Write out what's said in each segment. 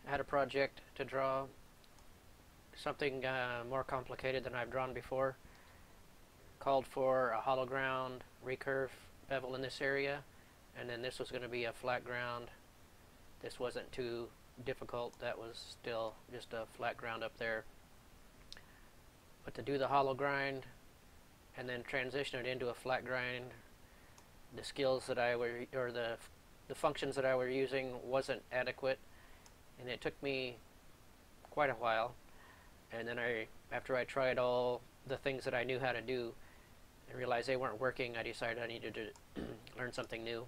I had a project to draw something more complicated than I've drawn before. Called for a hollow ground recurve bevel in this area, and then this was going to be a flat ground. This wasn't too difficult. That was still just a flat ground up there. But to do the hollow grind and then transition it into a flat grind, the skills that I were, or the functions that I were using wasn't adequate, and it took me quite a while. And then after I tried all the things that I knew how to do and realized they weren't working, I decided I needed to learn something new.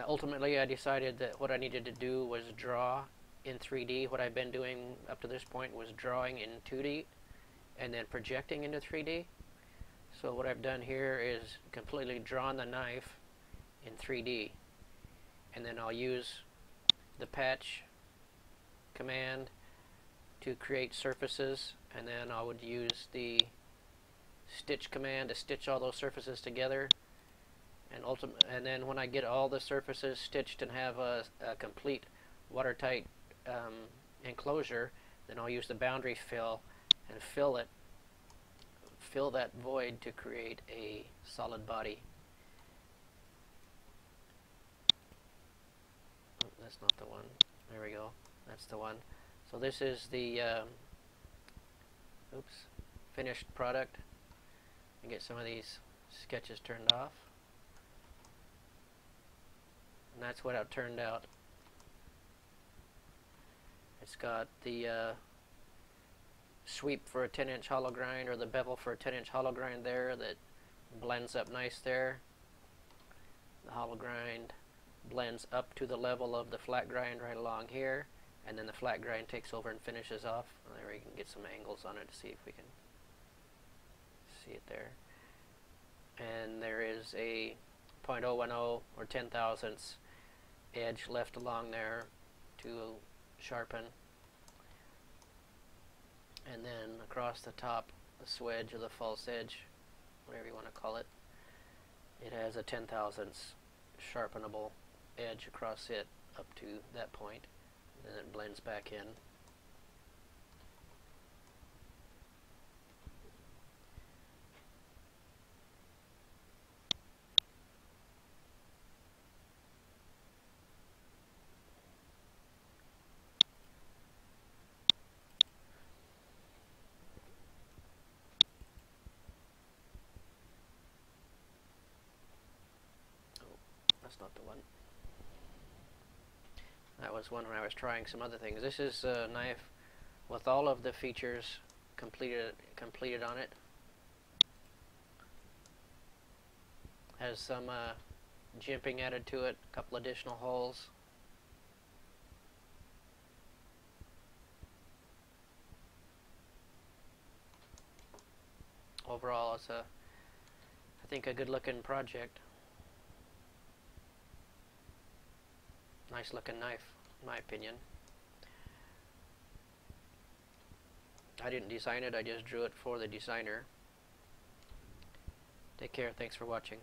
Ultimately, I decided that what I needed to do was draw in 3D. What I've been doing up to this point was drawing in 2D and then projecting into 3D. So what I've done here is completely drawn the knife in 3D, and then I'll use the patch command to create surfaces, and then I would use the stitch command to stitch all those surfaces together, and then when I get all the surfaces stitched and have a complete watertight enclosure, then I'll use the boundary fill and fill that void to create a solid body. Oh, that's not the one. There we go. That's the one. So this is the finished product. And get some of these sketches turned off. And that's what it turned out. It's got the sweep for a 10-inch hollow grind, or the bevel for a 10-inch hollow grind there that blends up nice there. The hollow grind blends up to the level of the flat grind right along here, and then the flat grind takes over and finishes off. There we can get some angles on it to see if we can see it there. And there is a 0.010 or 10 thousandths edge left along there to sharpen. And then across the top, the swedge or the false edge, whatever you want to call it, it has a 10 thousandths sharpenable edge across it up to that point. And then it blends back in. That's not the one. That was one when I was trying some other things. This is a knife with all of the features completed on it. Has some jimping added to it, a couple additional holes. Overall, it's I think a good looking project. Nice looking knife, in my opinion. I didn't design it, I just drew it for the designer. Take care, thanks for watching.